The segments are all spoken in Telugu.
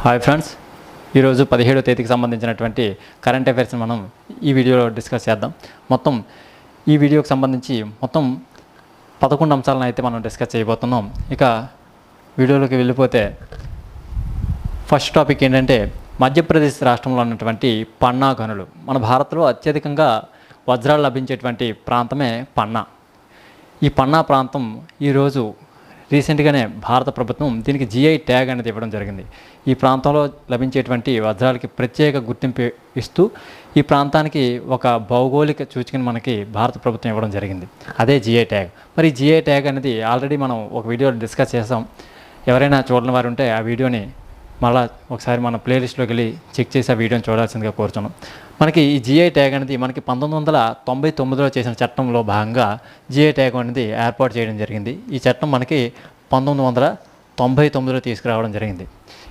హాయ్ ఫ్రెండ్స్, ఈరోజు 17వ తేదీకి సంబంధించినటువంటి కరెంట్ అఫైర్స్ని మనం ఈ వీడియోలో డిస్కస్ చేద్దాం. మొత్తం ఈ వీడియోకి సంబంధించి మొత్తం 11 అంశాలను అయితే మనం డిస్కస్ చేయబోతున్నాం. ఇక వీడియోలోకి వెళ్ళిపోతే ఫస్ట్ టాపిక్ ఏంటంటే మధ్యప్రదేశ్ రాష్ట్రంలో ఉన్నటువంటి పన్నా గనులు. మన భారత్లో అత్యధికంగా వజ్రాలు లభించేటువంటి ప్రాంతమే పన్నా. ఈ పన్నా ప్రాంతం ఈరోజు రీసెంట్గానే భారత ప్రభుత్వం దీనికి జిఐ ట్యాగ్ అనేది ఇవ్వడం జరిగింది. ఈ ప్రాంతంలో లభించేటువంటి వజ్రాలకి ప్రత్యేక గుర్తింపు ఇస్తూ ఈ ప్రాంతానికి ఒక భౌగోళిక సూచికను మనకి భారత ప్రభుత్వం ఇవ్వడం జరిగింది. అదే జిఐ ట్యాగ్. మరి ఈ జిఐ ట్యాగ్ అనేది ఆల్రెడీ మనం ఒక వీడియోలో డిస్కస్ చేసాం. ఎవరైనా చూడని వారు ఉంటే ఆ వీడియోని మళ్ళీ ఒకసారి మన ప్లేలిస్ట్లోకి వెళ్ళి చెక్ చేసి ఆ వీడియోని చూడాల్సిందిగా కోరుతున్నాం. మనకి ఈ జిఐ ట్యాగ్ అనేది మనకి 1999లో చేసిన చట్టంలో భాగంగా జిఐ ట్యాగ్ అనేది ఏర్పాటు చేయడం జరిగింది. ఈ చట్టం మనకి 1999లో తీసుకురావడం జరిగింది.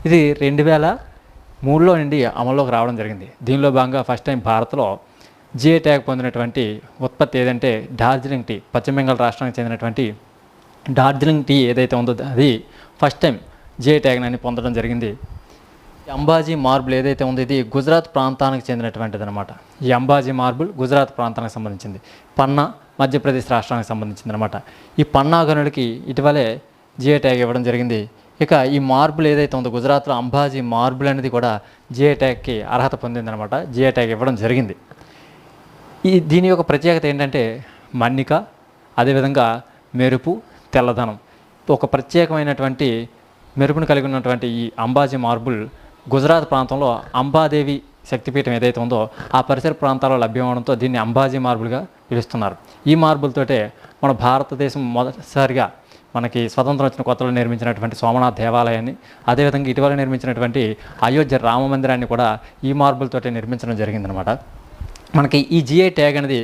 ఇది 2003లో నుండి అమల్లోకి రావడం జరిగింది. దీనిలో భాగంగా ఫస్ట్ టైం భారత్లో జిఐ ట్యాగ్ పొందినటువంటి ఉత్పత్తి ఏదంటే డార్జిలింగ్ టీ. పశ్చిమ బెంగాల్ రాష్ట్రానికి చెందినటువంటి డార్జిలింగ్ టీ ఏదైతే ఉందో అది ఫస్ట్ టైం జిఐ ట్యాగ్ అని పొందడం జరిగింది. అంబాజీ మార్బుల్ ఏదైతే ఉందో ఇది గుజరాత్ ప్రాంతానికి చెందినటువంటిది అనమాట. ఈ అంబాజీ మార్బుల్ గుజరాత్ ప్రాంతానికి సంబంధించింది. పన్నా మధ్యప్రదేశ్ రాష్ట్రానికి సంబంధించింది అనమాట. ఈ పన్నా గనులకి ఇటీవలే జిఐ ట్యాగ్ ఇవ్వడం జరిగింది. ఇక ఈ మార్బుల్ ఏదైతే ఉందో గుజరాత్లో అంబాజీ మార్బుల్ అనేది కూడా జిఐ ట్యాగ్కి అర్హత పొందిందనమాట. జిఐ ట్యాగ్ ఇవ్వడం జరిగింది. దీని యొక్క ప్రత్యేకత ఏంటంటే మన్నిక, అదేవిధంగా మెరుపు, తెల్లదనం, ఒక ప్రత్యేకమైనటువంటి మెరుపును కలిగి ఉన్నటువంటి ఈ అంబాజీ మార్బుల్ గుజరాత్ ప్రాంతంలో అంబాదేవి శక్తిపీఠం ఏదైతే ఉందో ఆ పరిసర ప్రాంతాల్లో లభ్యమవడంతో దీన్ని అంబాజీ మార్బుల్గా పిలుస్తున్నారు. ఈ మార్బుల్తోటే మన భారతదేశం మొదటిసారిగా మనకి స్వతంత్రం వచ్చిన కొత్తలో నిర్మించినటువంటి సోమనాథ్ దేవాలయాన్ని, అదేవిధంగా ఇటీవల నిర్మించినటువంటి అయోధ్య రామ మందిరాన్ని కూడా ఈ మార్బుల్తోటే నిర్మించడం జరిగిందనమాట. మనకి ఈ జిఐ ట్యాగ్ అనేది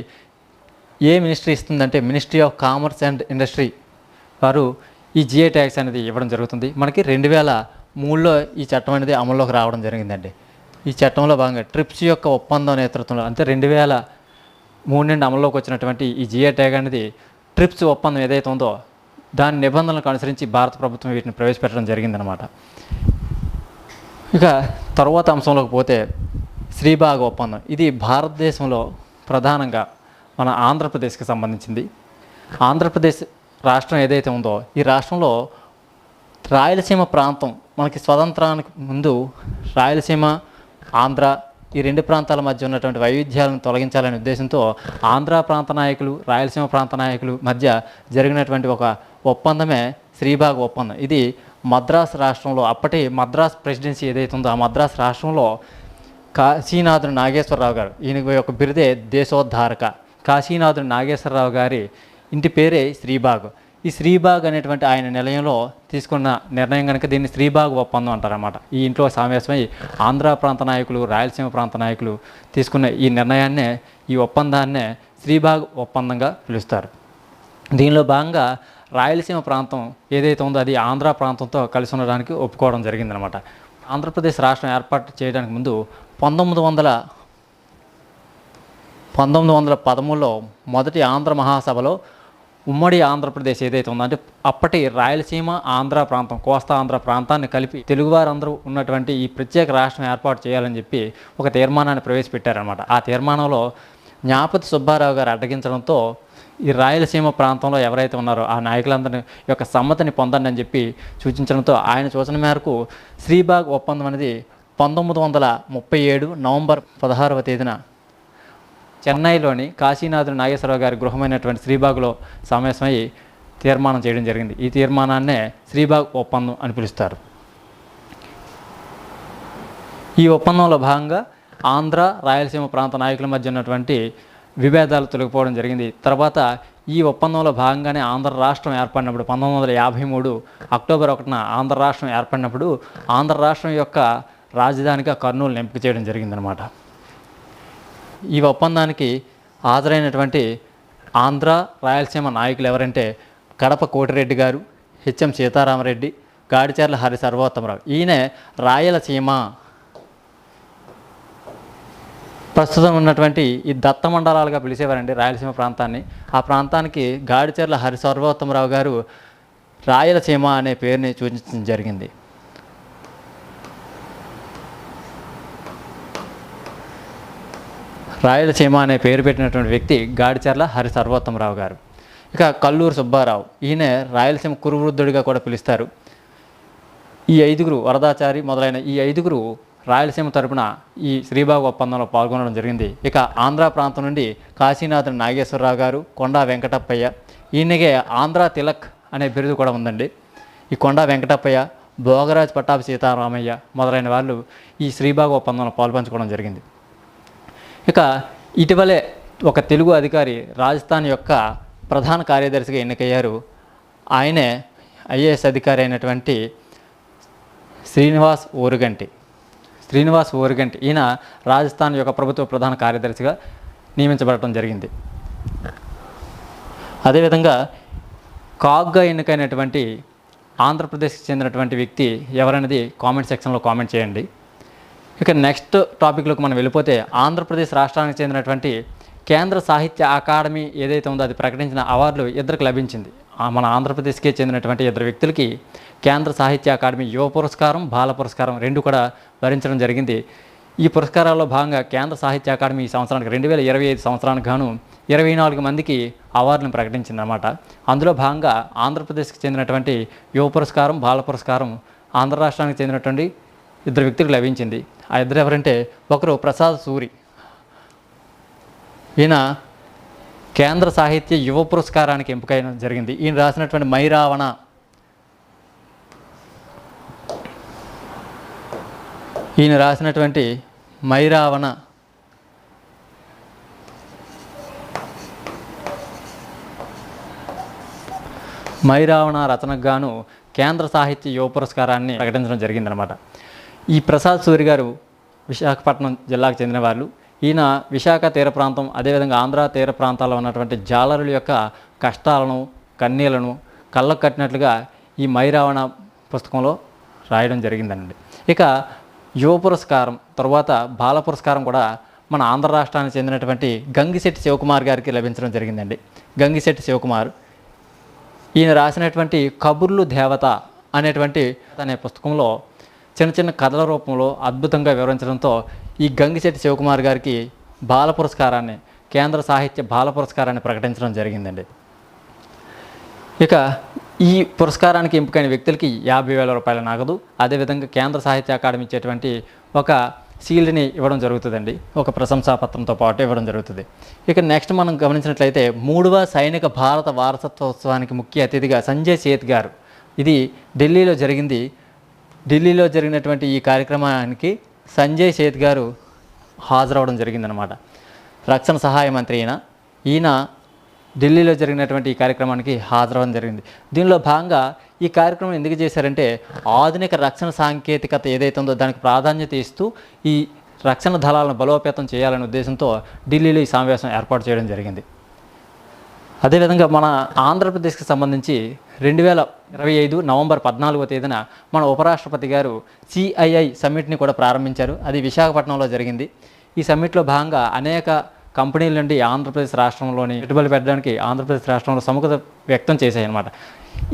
ఏ మినిస్ట్రీ ఇస్తుందంటే ministry of commerce and industry వారు ఈ జిఐ ట్యాగ్స్ అనేది ఇవ్వడం జరుగుతుంది. మనకి 2003లో ఈ చట్టం అనేది అమల్లోకి రావడం జరిగిందండి. ఈ చట్టంలో భాగంగా ట్రిప్స్ యొక్క ఒప్పందం నేతృత్వంలో అంటే 2003 నుండి అమల్లోకి వచ్చినటువంటి ఈ జిఐ ట్యాగ్ అనేది ట్రిప్స్ ఒప్పందం ఏదైతే ఉందో దాని నిబంధనలకు అనుసరించి భారత ప్రభుత్వం వీటిని ప్రవేశపెట్టడం జరిగిందనమాట. ఇక తరువాత అంశంలోకి పోతే శ్రీబాగ్ ఒప్పందం. ఇది భారతదేశంలో ప్రధానంగా మన ఆంధ్రప్రదేశ్కి సంబంధించింది. ఆంధ్రప్రదేశ్ రాష్ట్రం ఏదైతే ఉందో ఈ రాష్ట్రంలో రాయలసీమ ప్రాంతం మనకి స్వతంత్రానికి ముందు రాయలసీమ, ఆంధ్ర ఈ రెండు ప్రాంతాల మధ్య ఉన్నటువంటి వైవిధ్యాలను తొలగించాలనే ఉద్దేశంతో ఆంధ్ర ప్రాంత నాయకులు, రాయలసీమ ప్రాంత నాయకులు మధ్య జరిగినటువంటి ఒక ఒప్పందమే శ్రీబాగ్ ఒప్పందం. ఇది మద్రాసు రాష్ట్రంలో అప్పటి మద్రాస్ ప్రెసిడెన్సీ ఏదైతే ఉందో ఆ మద్రాసు రాష్ట్రంలో కాశీనాథుని నాగేశ్వరరావు గారు, ఈయన యొక్క బిరుదే దేశోద్ధారక. కాశీనాథుని నాగేశ్వరరావు గారి ఇంటి పేరే శ్రీబాగ్. ఈ శ్రీబాగ్ అనేటువంటి ఆయన నిలయంలో తీసుకున్న నిర్ణయం కనుక దీన్ని శ్రీబాగ్ ఒప్పందం అంటారన్నమాట. ఈ ఇంట్లో సమావేశమై ఆంధ్ర ప్రాంత నాయకులు, రాయలసీమ ప్రాంత నాయకులు తీసుకున్న ఈ నిర్ణయాన్నే, ఈ ఒప్పందాన్నే శ్రీబాగ్ ఒప్పందంగా పిలుస్తారు. దీనిలో భాగంగా రాయలసీమ ప్రాంతం ఏదైతే ఉందో అది ఆంధ్ర ప్రాంతంతో కలిసి ఉండడానికి ఒప్పుకోవడం జరిగిందనమాట. ఆంధ్రప్రదేశ్ రాష్ట్రం ఏర్పాటు చేయడానికి ముందు 1913లో మొదటి ఆంధ్ర మహాసభలో ఉమ్మడి ఆంధ్రప్రదేశ్ ఏదైతే ఉందో అంటే అప్పటి రాయలసీమ, ఆంధ్ర ప్రాంతం, కోస్తా ఆంధ్ర ప్రాంతాన్ని కలిపి తెలుగువారందరూ ఉన్నటువంటి ఈ ప్రత్యేక రాష్ట్రం ఏర్పాటు చేయాలని చెప్పి ఒక తీర్మానాన్ని ప్రవేశపెట్టారనమాట. ఆ తీర్మానంలో జ్ఞాపతి సుబ్బారావు గారు అడ్డగించడంతో ఈ రాయలసీమ ప్రాంతంలో ఎవరైతే ఉన్నారో ఆ నాయకులందరి యొక్క సమ్మతిని పొందండి అని చెప్పి సూచించడంతో ఆయన సూచన మేరకు శ్రీబాగ్ ఒప్పందం అనేది 1937 నవంబర్ 16వ తేదీన చెన్నైలోని కాశీనాథుని నాగేశ్వరరావు గారి గృహమైనటువంటి శ్రీబాగ్లో సమావేశమై తీర్మానం చేయడం జరిగింది. ఈ తీర్మానాన్నే శ్రీబాగ్ ఒప్పందం అని పిలుస్తారు. ఈ ఒప్పందంలో భాగంగా ఆంధ్ర, రాయలసీమ ప్రాంత నాయకుల మధ్య ఉన్నటువంటి విభేదాలు తొలగిపోవడం జరిగింది. తర్వాత ఈ ఒప్పందంలో భాగంగానే ఆంధ్ర రాష్ట్రం ఏర్పడినప్పుడు 1953 అక్టోబర్ 1న ఆంధ్ర రాష్ట్రం ఏర్పడినప్పుడు ఆంధ్ర రాష్ట్రం యొక్క రాజధానిగా కర్నూలుని ఎంపిక చేయడం జరిగిందనమాట. ఈ ఒప్పందానికి హాజరైనటువంటి ఆంధ్ర, రాయలసీమ నాయకులు ఎవరంటే కడప కోటిరెడ్డి గారు, హెచ్ఎం సీతారామరెడ్డి, గాడిచర్ల హరి సర్వోత్తమరావు. ఈయన రాయలసీమ ప్రస్తుతం ఉన్నటువంటి ఈ దత్త మండలాలుగా పిలిచేవారండి రాయలసీమ ప్రాంతాన్ని. ఆ ప్రాంతానికి గాడిచర్ల హరి సర్వోత్తమరావు గారు రాయలసీమ అనే పేరుని సూచించడం జరిగింది. రాయలసీమ అనే పేరు పెట్టినటువంటి వ్యక్తి గాడిచర్ల హరి సర్వోత్తమరావు గారు. ఇక కల్లూరు సుబ్బారావు, ఈయన రాయలసీమ కురువృద్ధుడిగా కూడా పిలుస్తారు. ఈ ఐదుగురు, వరదాచారి మొదలైన ఈ ఐదుగురు రాయలసీమ తరపున ఈ శ్రీబాగు ఒప్పందంలో పాల్గొనడం జరిగింది. ఇక ఆంధ్ర ప్రాంతం నుండి కాశీనాథన్ నాగేశ్వరరావు గారు, కొండా వెంకటప్పయ్య, ఈయనగే ఆంధ్ర తిలక్ అనే బిరుదు కూడా ఉందండి. ఈ కొండా వెంకటప్పయ్య, భోగరాజ్ పట్టాభి సీతారామయ్య మొదలైన వాళ్ళు ఈ శ్రీబాగు ఒప్పందంలో పాల్పంచుకోవడం జరిగింది. ఇక ఇటీవలే ఒక తెలుగు అధికారి రాజస్థాన్ యొక్క ప్రధాన కార్యదర్శిగా ఎన్నికయ్యారు. ఆయనే ఐఏఎస్ అధికారి అయినటువంటి శ్రీనివాస్ ఓరుగంటి. ఈయన రాజస్థాన్ యొక్క ప్రభుత్వ ప్రధాన కార్యదర్శిగా నియమించబడటం జరిగింది. అదేవిధంగా కాగ్గా ఎన్నికైనటువంటి ఆంధ్రప్రదేశ్కి చెందినటువంటి వ్యక్తి ఎవరనేది కామెంట్ సెక్షన్లో కామెంట్ చేయండి. ఇక నెక్స్ట్ టాపిక్లోకి మనం వెళ్ళిపోతే, ఆంధ్రప్రదేశ్ రాష్ట్రానికి చెందినటువంటి కేంద్ర సాహిత్య అకాడమీ ఏదైతే ఉందో అది ప్రకటించిన అవార్డులు ఇద్దరికి లభించింది. మన ఆంధ్రప్రదేశ్కి చెందినటువంటి ఇద్దరు వ్యక్తులకి కేంద్ర సాహిత్య అకాడమీ యువ పురస్కారం, బాల పురస్కారం రెండు కూడా భరించడం జరిగింది. ఈ పురస్కారాల్లో భాగంగా కేంద్ర సాహిత్య అకాడమీ ఈ సంవత్సరానికి 2025 సంవత్సరానికి గాను 24 మందికి అవార్డులను ప్రకటించిందన్నమాట. అందులో భాగంగా ఆంధ్రప్రదేశ్కి చెందినటువంటి యువ పురస్కారం, బాల పురస్కారం ఆంధ్ర రాష్ట్రానికి చెందినటువంటి ఇద్దరు వ్యక్తులకు లభించింది. ఆ ఇద్దరు ఎవరంటే, ఒకరు ప్రసాద్ సూరి, ఈయన కేంద్ర సాహిత్య యువ పురస్కారానికి ఎంపికైన జరిగింది. ఈయన రాసినటువంటి మైరావణ, మైరావణ రచనకు గాను కేంద్ర సాహిత్య యువ పురస్కారాన్ని ప్రకటించడం జరిగిందనమాట. ఈ ప్రసాద్ సూరి గారు విశాఖపట్నం జిల్లాకు చెందిన వాళ్ళు. ఈయన విశాఖ తీర ప్రాంతం, అదేవిధంగా ఆంధ్ర తీర ప్రాంతాల్లో ఉన్నటువంటి జాలరుల యొక్క కష్టాలను, కన్నీళ్లను కళ్ళకు కట్టినట్లుగా ఈ మైరావణ పుస్తకంలో రాయడం జరిగిందండి. ఇక యువ పురస్కారం తర్వాత బాల పురస్కారం కూడా మన ఆంధ్ర రాష్ట్రానికి చెందినటువంటి గంగిశెట్టి శివకుమార్ గారికి లభించడం జరిగిందండి. గంగిశెట్టి శివకుమార్ ఈయన రాసినటువంటి కబుర్లు దేవత అనే పుస్తకంలో చిన్న చిన్న కథల రూపంలో అద్భుతంగా వివరించడంతో ఈ గంగిశెట్టి శివకుమార్ గారికి బాల పురస్కారాన్ని, కేంద్ర సాహిత్య బాల పురస్కారాన్ని ప్రకటించడం జరిగిందండి. ఇక ఈ పురస్కారానికి ఎంపికైన వ్యక్తులకి 50,000 రూపాయల నగదు, అదేవిధంగా కేంద్ర సాహిత్య అకాడమీ ఇచ్చేటువంటి ఒక సీల్డ్ని ఇవ్వడం జరుగుతుందండి. ఒక ప్రశంసాపత్రంతో పాటు ఇవ్వడం జరుగుతుంది. ఇక నెక్స్ట్ మనం గమనించినట్లయితే 3వ సైనిక భారత వారసత్వోత్సవానికి ముఖ్య అతిథిగా సంజయ్ సేత్ గారు, ఇది ఢిల్లీలో జరిగింది. ఢిల్లీలో జరిగినటువంటి ఈ కార్యక్రమానికి సంజయ్ సేత్ గారు హాజరవడం జరిగిందనమాట. రక్షణ సహాయ మంత్రి ఈయన ఢిల్లీలో జరిగినటువంటి ఈ కార్యక్రమానికి హాజరవడం జరిగింది. దీనిలో భాగంగా ఈ కార్యక్రమం ఎందుకు చేశారంటే, ఆధునిక రక్షణ సాంకేతికత ఏదైతే ఉందో దానికి ప్రాధాన్యత ఇస్తూ ఈ రక్షణ దళాలను బలోపేతం చేయాలనే ఉద్దేశంతో ఢిల్లీలో ఈ సమావేశం ఏర్పాటు చేయడం జరిగింది. అదేవిధంగా మన ఆంధ్రప్రదేశ్కి సంబంధించి 2025 నవంబర్ 14వ తేదీన మన ఉపరాష్ట్రపతి గారు CII సమ్మిట్ని కూడా ప్రారంభించారు. అది విశాఖపట్నంలో జరిగింది. ఈ సమ్మిట్లో భాగంగా అనేక కంపెనీల నుండి ఆంధ్రప్రదేశ్ రాష్ట్రంలోని పెట్టుబడులు పెట్టడానికి ఆంధ్రప్రదేశ్ రాష్ట్రంలో సముఖత వ్యక్తం చేశాయన్నమాట.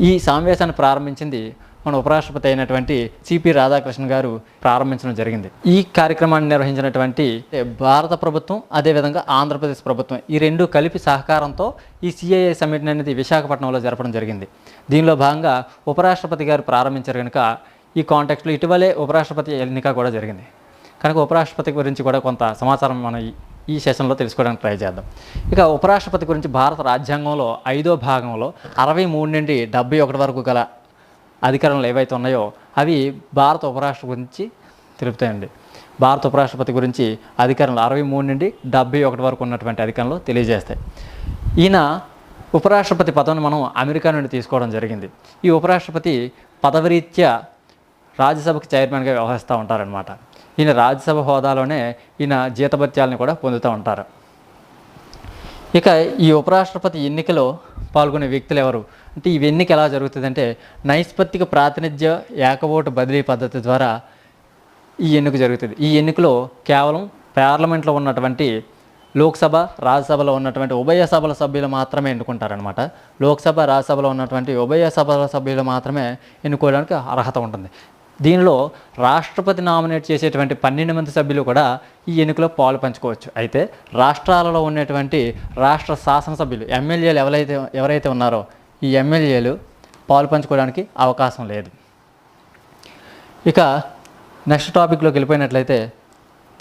ఈ సమావేశాన్ని ప్రారంభించింది మన ఉపరాష్ట్రపతి అయినటువంటి CP రాధాకృష్ణ గారు ప్రారంభించడం జరిగింది. ఈ కార్యక్రమాన్ని నిర్వహించినటువంటి భారత ప్రభుత్వం, అదేవిధంగా ఆంధ్రప్రదేశ్ ప్రభుత్వం ఈ రెండు కలిపి సహకారంతో ఈ CII సమ్మిట్ అనేది విశాఖపట్నంలో జరపడం జరిగింది. దీనిలో భాగంగా ఉపరాష్ట్రపతి గారు ప్రారంభించారు కనుక ఈ కాంటెక్స్ట్లో ఇటీవలే ఉపరాష్ట్రపతి ఎన్నిక కూడా జరిగింది కనుక ఉపరాష్ట్రపతి గురించి కూడా కొంత సమాచారం మనం ఈ సెషన్లో తెలుసుకోవడానికి ట్రై చేద్దాం. ఇక ఉపరాష్ట్రపతి గురించి భారత రాజ్యాంగంలో 5వ భాగంలో 63 నుండి 71 వరకు గల అధికారంలో ఏవైతే ఉన్నాయో అవి భారత ఉపరాష్ట్రపతి గురించి తెలుపుతాయండి. భారత ఉపరాష్ట్రపతి గురించి అధికారంలో 63 నుండి 71 వరకు ఉన్నటువంటి అధికారంలో తెలియజేస్తాయి. ఈయన ఉపరాష్ట్రపతి పదవిని మనం అమెరికా నుండి తీసుకోవడం జరిగింది. ఈ ఉపరాష్ట్రపతి పదవరీత్యా రాజ్యసభకు చైర్మన్గా వ్యవహరిస్తూ ఉంటారనమాట. ఈయన రాజ్యసభ హోదాలోనే ఈయన జీతభత్యాలను కూడా పొందుతూ ఉంటారు. ఇక ఈ ఉపరాష్ట్రపతి ఎన్నికలో పాల్గొనే వ్యక్తులు ఎవరు అంటే, ఈ ఎన్నిక ఎలా జరుగుతుందంటే నైష్పత్తిక ప్రాతినిధ్య ఏకఓటు బదిలీ పద్ధతి ద్వారా ఈ ఎన్నిక జరుగుతుంది. ఈ ఎన్నికలో కేవలం పార్లమెంట్లో ఉన్నటువంటి లోక్సభ, రాజ్యసభలో ఉన్నటువంటి ఉభయ సభల సభ్యులు మాత్రమే ఎన్నుకుంటారనమాట. లోక్సభ, రాజ్యసభలో ఉన్నటువంటి ఉభయ సభల సభ్యులు మాత్రమే ఎన్నుకోవడానికి అర్హత ఉంటుంది. దీనిలో రాష్ట్రపతి నామినేట్ చేసేటువంటి 12 మంది సభ్యులు కూడా ఈ ఎన్నికలో పాలు పంచుకోవచ్చు. అయితే రాష్ట్రాలలో ఉన్నటువంటి రాష్ట్ర శాసనసభ్యులు ఎమ్మెల్యేలు ఎవరైతే ఉన్నారో ఈ ఎమ్మెల్యేలు పాలు పంచుకోవడానికి అవకాశం లేదు. ఇక నెక్స్ట్ టాపిక్లోకి వెళ్ళిపోయినట్లయితే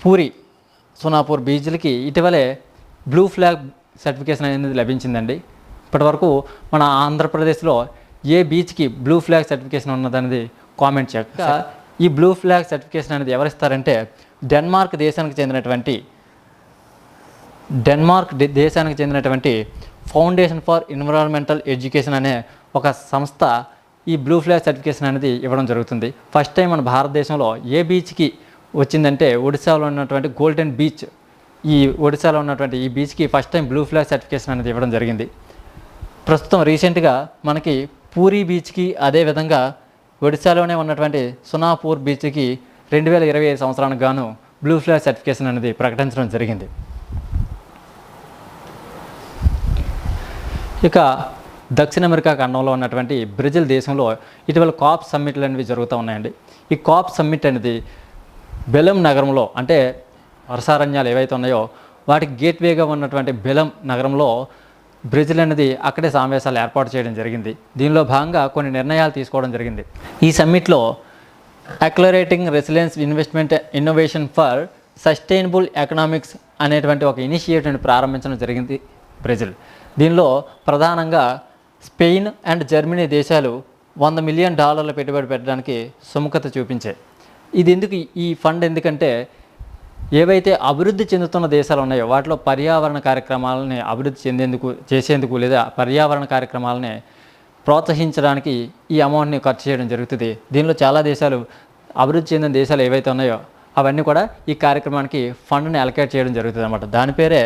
పూరి సోనాపూర్ బీచ్లకి ఇటీవలే బ్లూ ఫ్లాగ్ సర్టిఫికేషన్ అనేది లభించిందండి. ఇప్పటివరకు మన ఆంధ్రప్రదేశ్లో ఏ బీచ్కి బ్లూ ఫ్లాగ్ సర్టిఫికేషన్ ఉన్నదనేది కామెంట్ చేయక, ఈ బ్లూ ఫ్లాగ్ సర్టిఫికేషన్ అనేది ఎవరిస్తారంటే డెన్మార్క్ దేశానికి చెందినటువంటి ఫౌండేషన్ ఫర్ ఎన్విరాన్మెంటల్ ఎడ్యుకేషన్ అనే ఒక సంస్థ ఈ బ్లూ ఫ్లాగ్ సర్టిఫికేషన్ అనేది ఇవ్వడం జరుగుతుంది. ఫస్ట్ టైం మన భారతదేశంలో ఏ బీచ్కి వచ్చిందంటే ఒడిశాలో ఉన్నటువంటి గోల్డెన్ బీచ్. ఈ ఒడిశాలో ఉన్నటువంటి ఈ బీచ్కి first time blue flag certification అనేది ఇవ్వడం జరిగింది. ప్రస్తుతం రీసెంట్గా మనకి పూరీ బీచ్కి, అదేవిధంగా ఒడిశాలోనే ఉన్నటువంటి సోనాపూర్ బీచ్కి 2025 సంవత్సరానికి గాను బ్లూ ఫ్లాగ్ సర్టిఫికేషన్ అనేది ప్రకటించడం జరిగింది. ఇక దక్షిణ అమెరికా ఖండంలో ఉన్నటువంటి బ్రెజిల్ దేశంలో ఇటీవల కాప్ సమ్మిట్లు అనేవి జరుగుతూ ఉన్నాయండి. ఈ కాప్ సమ్మిట్ అనేది బెలం నగరంలో, అంటే వర్షారణ్యాలు ఏవైతే ఉన్నాయో వాటికి గేట్వేగా ఉన్నటువంటి బెలం నగరంలో బ్రెజిల్ అనేది అక్కడే సమావేశాలు ఏర్పాటు చేయడం జరిగింది. దీనిలో భాగంగా కొన్ని నిర్ణయాలు తీసుకోవడం జరిగింది. ఈ సమ్మిట్లో accelerating resilience investment innovation for sustainable economics అనేటువంటి ఒక ఇనిషియేటివ్ని ప్రారంభించడం జరిగింది బ్రెజిల్. దీనిలో ప్రధానంగా స్పెయిన్ అండ్ జర్మనీ దేశాలు $100 మిలియన్ పెట్టుబడి పెట్టడానికి సుముఖత చూపించాయి. ఇది ఈ ఫండ్ ఎందుకంటే ఏవైతే అభివృద్ధి చెందుతున్న దేశాలు ఉన్నాయో వాటిలో పర్యావరణ కార్యక్రమాలని అభివృద్ధి చేసేందుకు లేదా పర్యావరణ కార్యక్రమాలని ప్రోత్సహించడానికి ఈ అమౌంట్ని ఖర్చు చేయడం జరుగుతుంది. దీనిలో చాలా దేశాలు, అభివృద్ధి చెందిన దేశాలు ఏవైతే ఉన్నాయో అవన్నీ కూడా ఈ కార్యక్రమానికి ఫండ్ని అలొకేట్ చేయడం జరుగుతుంది అన్నమాట. దాని పేరే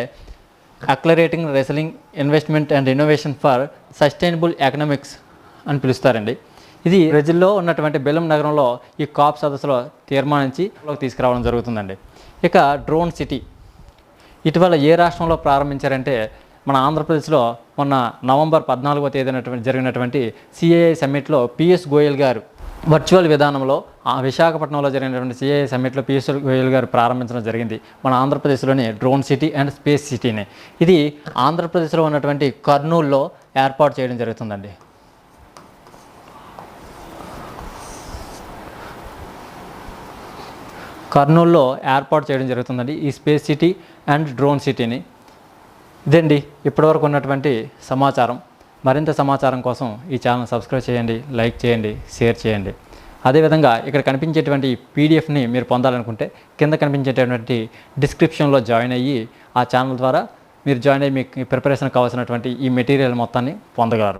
accelerating resilience investment and innovation for sustainable economics అని పిలుస్తారండి. ఇది బ్రెజిల్లో ఉన్నటువంటి బెలం నగరంలో ఈ కాప్ సదస్సులో తీర్మానించి తీసుకురావడం జరుగుతుందండి. ఇక డ్రోన్ సిటీ ఇటీవల ఏ రాష్ట్రంలో ప్రారంభించారంటే మన ఆంధ్రప్రదేశ్లో మొన్న నవంబర్ 14వ తేదీన జరిగినటువంటి సిఐఐ సమ్మిట్లో పిఎస్ గోయల్ గారు వర్చువల్ విధానంలో విశాఖపట్నంలో జరిగినటువంటి సిఐఐ సమ్మిట్లో పిఎస్ గోయల్ గారు ప్రారంభించడం జరిగింది. మన ఆంధ్రప్రదేశ్లోని డ్రోన్ సిటీ అండ్ స్పేస్ సిటీని. ఇది ఆంధ్రప్రదేశ్లో ఉన్నటువంటి కర్నూలులో ఏర్పాటు చేయడం జరుగుతుందండి. కర్నూలులో ఏర్పాటు చేయడం జరుగుతుందండి ఈ స్పేస్ సిటీ అండ్ డ్రోన్ సిటీని. ఇదండి ఇప్పటివరకు ఉన్నటువంటి సమాచారం. మరింత సమాచారం కోసం ఈ ఛానల్ సబ్స్క్రైబ్ చేయండి, లైక్ చేయండి, షేర్ చేయండి. అదేవిధంగా ఇక్కడ కనిపించేటువంటి పీడిఎఫ్ని మీరు పొందాలనుకుంటే కింద కనిపించేటటువంటి డిస్క్రిప్షన్లో జాయిన్ అయ్యి ఆ ఛానల్ ద్వారా మీరు జాయిన్ అయ్యి మీకు ప్రిపరేషన్ కావాల్సినటువంటి ఈ మెటీరియల్ మొత్తాన్ని పొందగలరు.